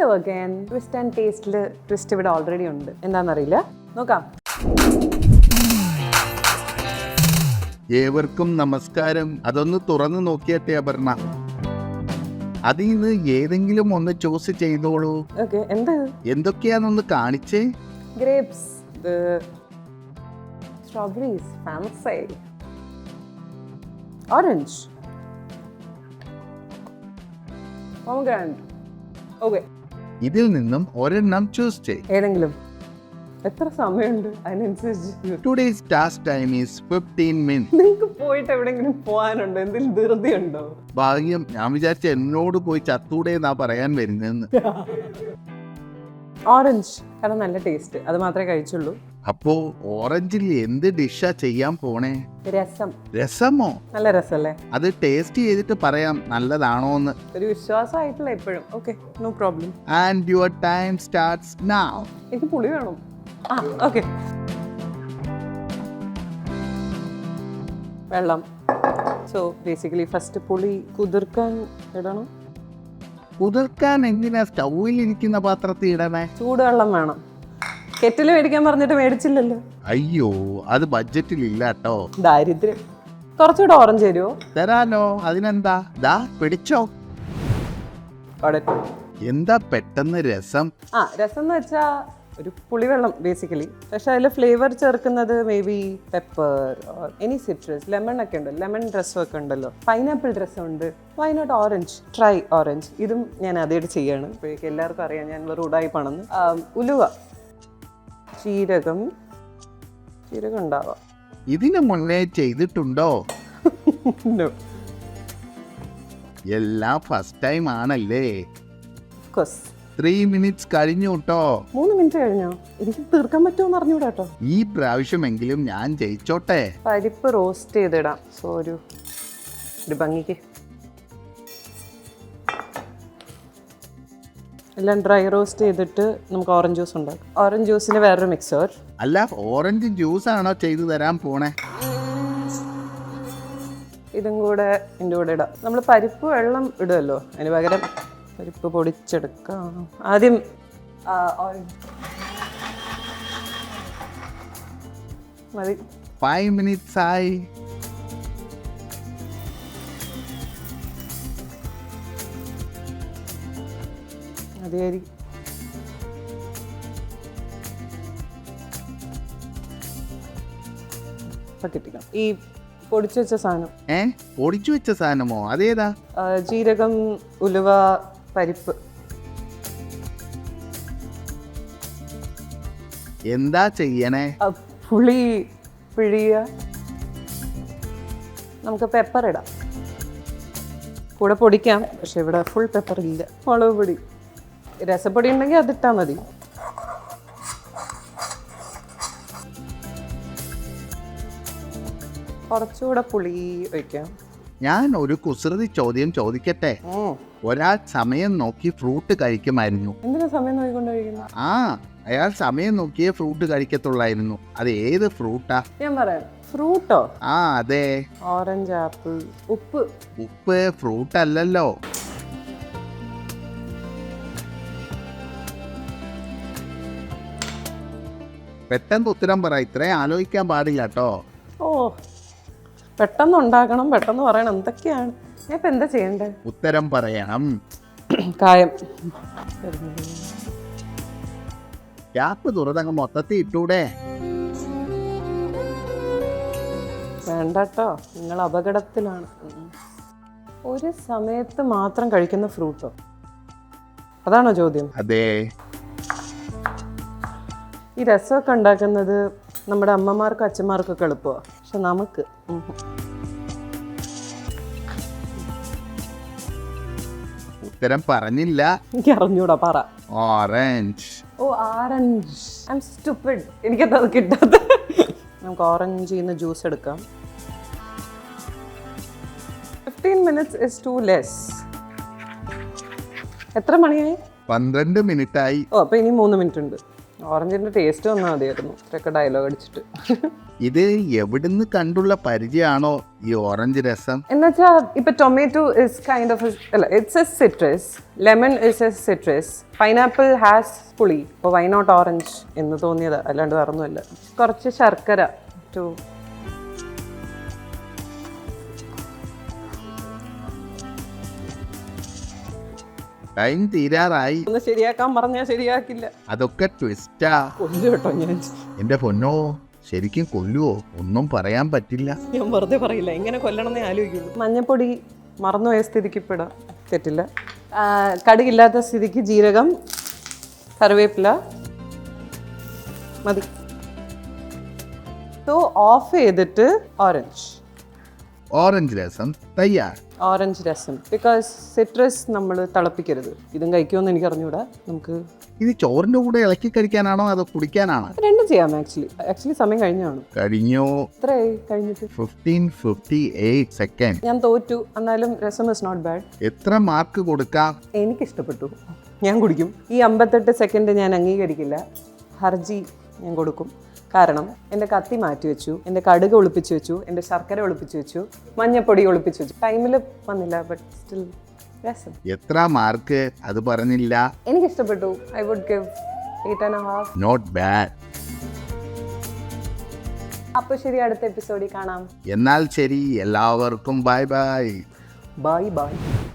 Hello again. Twist and ടേസ്റ്റിൽ twist ഇവിടെ already ഉണ്ട്. എന്താണെന്നറിയില്ല, നോക്കാം. ഏവർക്കും നമസ്കാരം. അതൊന്ന് തുറന്നു നോക്കിയട്ടെ അപർണ. അതിൽ നിന്ന് ഏതെങ്കിലും ഒന്ന് ചൂസ് ചെയ്തോളൂ. ഓക്കെ, എന്ത്? എന്തൊക്കെയാണെന്ന് കാണിച്ചേ. Grapes, strawberries, fancy, orange, pomegranate. Okay, ഇതിൽ നിന്നും ഒരെണ്ണം ചൂസ് ചെയ്. ഏതെങ്കിലും. എത്ര സമയമുണ്ട് അതിനനുസരിച്ച്? Today's task time is 15 minutes. നിങ്ങൾക്ക് പോയിട്ട് എവിടെയെങ്കിലും പോകാനുണ്ടോ? എന്തെങ്കിലും ധൃതിയുണ്ടോ? ഭാഗ്യം, ഞാൻ വിചാരിച്ച എന്നോട് പോയി ചത്തൂടെ എന്നാ പറയാൻ വരുന്നതെന്ന്. ഓറഞ്ച്, കാരണം നല്ല ടേസ്റ്റ്, അത് മാത്രമേ കഴിച്ചുള്ളൂ. അപ്പോ ഓറഞ്ചിൽ എന്ത് ഡിഷാ ചെയ്യാൻ പോണേ? രസം. രസമോ? നല്ല രസമല്ലേ? അത് ടേസ്റ്റ് ചെയ്തിട്ട് പറയാം നല്ലതാണോന്ന്. ഒരു വിശ്വാസമായിട്ടില്ല ഇപ്പോഴും. Okay, no problem. And your time starts now. എനിക്ക് പുളി വേണം. ഓക്കെ, വെള്ളം. സോ ബേസിക്കലി ഫസ്റ്റ് പുളി കുതിർക്കാൻ ഇടണം. കുതിർക്കാൻ എന്തിനാ സ്റ്റൗവിൽ ഇരിക്കുന്ന പാത്രത്തിൽ ഇടണേ? ചൂടുവെള്ളം വേണം. കെറ്റിൽ മേടിക്കാൻ പറഞ്ഞിട്ട് മേടിച്ചില്ലല്ലോ. അയ്യോ, അത് ബഡ്ജറ്റിലില്ല കേട്ടോ. ദാരിദ്ര്യം. കുറച്ചുകൂടെ ഓറഞ്ച് തരുമോ? തരാലോ, അതിനെന്താ. ദാ പിടിച്ചോ. അവിടെ എന്താ പെട്ടെന്ന് രസം? രസം എന്ന് വെച്ചാ ഒരു പുളിവെള്ളം ബേസിക്കലി. പക്ഷെ അതിൽ ഫ്ലേവർ ചേർക്കുന്നത് may be pepper, any citrus, lemon ഒക്കെ ഉണ്ട്. ലെമൺ രസമൊക്കെ ഉണ്ടല്ലോ, പൈനാപ്പിൾ രസമുണ്ട്. Why not orange? Try orange. ഇതും ഞാൻ ആദ്യമായിട്ട് ചെയ്യാണ്. ഇപ്പോഴേക്കും എല്ലാവർക്കും അറിയാം ഞാൻ റൂഡായിപ്പാണെന്ന്. ഉലുവ, ജീരകം ഉണ്ടാവാം. ഇതിനു മുന്നേ ചെയ്തിട്ടുണ്ടോ? No. എല്ലാം ഫസ്റ്റ് ടൈം ആണല്ലേ? Of course. 3 minutes കഴിഞ്ഞു കേട്ടോ. 3 മിനിറ്റ് കഴിഞ്ഞോ? എനിക്ക് തീർക്കാൻ പറ്റുമോന്ന് അറിഞ്ഞൂടാ കേട്ടോ. ഈ പ്രാവശ്യമെങ്കിലും ഞാൻ ജയിച്ചോട്ടെ. പരിപ്പ് റോസ്റ്റ് ചെയ്തിടാം. സോ ഒരു ഭംഗിക്ക് എല്ലാം ഡ്രൈ റോസ്റ്റ് ചെയ്തിട്ട് നമുക്ക് ഓറഞ്ച് ജ്യൂസ് ഉണ്ടാക്കും. ഓറഞ്ച് ജ്യൂസിന് വേറൊരു മിക്സർ. അല്ല, ഓറഞ്ച് ജ്യൂസ് ആണോ ചെയ്തു തരാൻ പോണേ? ഇതും കൂടെ ഇതിൻ്റെ കൂടെ ഇടാം. നമ്മൾ പരിപ്പ് വെള്ളം ഇടുമല്ലോ, അതിന് പകരം പരിപ്പ് പൊടിച്ചെടുക്കാം. ആദ്യം ഓറഞ്ച് മതി. 5 minutes ആയി. മതിയായിരിക്കും. കിട്ടിക്കണം ഈ പൊടിച്ചു വെച്ച സാധനം. പൊടിച്ചു വെച്ച സാധനമോ? അതേതാ? ജീരകം, ഉലുവ, പരിപ്പ്. എന്താ ചെയ്യണേ? പുളി പിഴിയുക. നമുക്ക് പെപ്പർ ഇടാം. കൂടെ പൊടിക്കാം, പക്ഷെ ഇവിടെ ഫുൾ പെപ്പർ ഇല്ല. മുളക് പൊടി, രസപ്പൊടി ഉണ്ടെങ്കിൽ അതിട്ടാൽ മതി. കുറച്ചുകൂടെ പുളി ഒഴിക്കാം. ഞാൻ ഒരു കുസൃതി ചോദ്യം ചോദിക്കട്ടെ? ഒരാൾ സമയം നോക്കി ഫ്രൂട്ട് കഴിക്കുമായിരുന്നു. എന്തിനാ സമയം നോക്കിക്കൊണ്ട് കഴിക്കുന്നത്? അയാൾ സമയം നോക്കിയേ ഫ്രൂട്ട് കഴിക്കത്തുള്ളായിരുന്നു. അത് ഏത് ഫ്രൂട്ടാ? ഞാൻ പറയാം. ഫ്രൂട്ടോ? അതെ. Orange, apple. ഉപ്പ്. ഉപ്പ് ഫ്രൂട്ട് അല്ലല്ലോ. പെട്ടെന്ന് ഉത്തരം പറ, ഇത്രയും ആലോചിക്കാൻ പാടില്ല കേട്ടോ. പെട്ടെന്ന് ഉണ്ടാക്കണം, പെട്ടെന്ന് പറയണം. എന്തൊക്കെയാണ് ഞാൻ ഇപ്പം എന്താ ചെയ്യണ്ടേ? ഉത്തരം പറയണം. കായം. ഗ്യാപ്പ് തുറന്നങ്ങ് മൊത്തത്തിൽ ഇട്ടൂടെ? വേണ്ട കേട്ടോ, നിങ്ങൾ അപകടത്തിലാണ്. ഒരു സമയത്ത് മാത്രം കഴിക്കുന്ന ഫ്രൂട്ടോ? അതാണോ ചോദ്യം? അതെ. ഈ രസമൊക്കെ ഉണ്ടാക്കുന്നത് നമ്മുടെ അമ്മമാർക്കും അച്ഛന്മാർക്കൊക്കെ എളുപ്പമാണ്, പക്ഷെ നമുക്ക് ഉത്തരം പറഞ്ഞില്ല. എനിക്ക് അറിഞ്ഞൂടാ, പറ. Orange. Orange. I am stupid. എനിക്കത് കിട്ടാത്ത. നമുക്ക് ഓറഞ്ചിൽ നിന്ന് ജ്യൂസ് എടുക്കാം. 15 minutes is too less. എത്ര മണിയായി? 12 minute ആയി. അപ്പോൾ ഇനി 3 മിനിറ്റ് ഉണ്ട്. ഓറഞ്ചിൻ്റെ ടേസ്റ്റ് വന്നാൽ മതിയായിരുന്നു. ഇത്രയൊക്കെ ഡയലോഗ് അടിച്ചിട്ട്. ഇത് എവിടുന്ന് കണ്ടുള്ള പരിചയമാണോ ഈ ഓറഞ്ച് രസം? എന്നുവെച്ചാൽ ഇപ്പം ടൊമാറ്റോ ഇസ് കൈൻഡ് ഓഫ് അല്ല, it's A citrus, lemon is A citrus, pineapple has പുളി, അപ്പോൾ വൈ നോട്ട് ഓറഞ്ച് എന്ന് തോന്നിയത്, അല്ലാണ്ട് വേറൊന്നുമല്ല. കുറച്ച് ശർക്കര ടു ടൈം തീരാറായി. ഒന്ന് ശരിയാക്കാൻ പറഞ്ഞാൽ ശരിയാക്കില്ല. അതൊക്കെ ട്വിസ്റ്റാ. കൊല്ലു കേട്ടോ ഞാൻ. എൻ്റെ പൊന്നോ, ശരിക്കും കൊല്ലുവോ? ഒന്നും പറയാൻ പറ്റില്ല. ഞാൻ വെറുതെ പറയില്ല, എങ്ങനെ കൊല്ലണമെന്നേ ആലോചിക്കുള്ളൂ. മഞ്ഞപ്പൊടി മറന്നുപോയ സ്ഥിതിക്ക് ഇപ്പം ഇടാം, തെറ്റില്ല. കടുകില്ലാത്ത സ്ഥിതിക്ക് ജീരകം, കറിവേപ്പില മതി. സോ ഓഫ് ചെയ്തിട്ട് ഓറഞ്ച് രസം തയ്യാർ. ഓറഞ്ച് രസം, ബിക്കോസ് സിട്രസ് നമ്മൾ തിളപ്പിക്കരുത്. ഇതും കഴിക്കുമെന്ന് എനിക്ക് അറിഞ്ഞൂടാ. നമുക്ക് ഇത് ചോറിൻ്റെ കൂടെ ഇളക്കി കഴിക്കാനാണോ അതോ കുടിക്കാനാണോ? രണ്ടും ചെയ്യാം. ആക്ച്വലി സമയം കഴിഞ്ഞാണ്. കഴിഞ്ഞോ? എത്രയായി കഴിഞ്ഞിട്ട്? 15:58 സെക്കൻഡ്. ഞാൻ തോറ്റു. എന്നാലും രസം ഇസ് നോട്ട് ബാഡ്. എത്ര മാർക്ക് കൊടുക്കാം? എനിക്കിഷ്ടപ്പെട്ടു, ഞാൻ കുടിക്കും. ഈ 58 സെക്കൻഡ് ഞാൻ അംഗീകരിക്കില്ല. ഹർജി ഞാൻ കൊടുക്കും. കാരണം എൻ്റെ കത്തി മാറ്റി വെച്ചു, എൻ്റെ കടുക് ഒളിപ്പിച്ച് വെച്ചു, എൻ്റെ ശർക്കര ഒളിപ്പിച്ച് വെച്ചു, മഞ്ഞപ്പൊടി ഒളിപ്പിച്ച് വെച്ചു. ടൈമിൽ വന്നില്ല, ബട്ട് സ്റ്റിൽ രസം. എത്ര മാർക്ക് അത് പറഞ്ഞില്ല. എനിക്കിഷ്ടപ്പെട്ടു. I would give 8.5. Not bad. അപ്പോൾ ശരി, അടുത്ത എപ്പിസോഡിൽ കാണാം. എന്നാൽ ശരി, എല്ലാവർക്കും ബൈ ബൈ. Bye bye.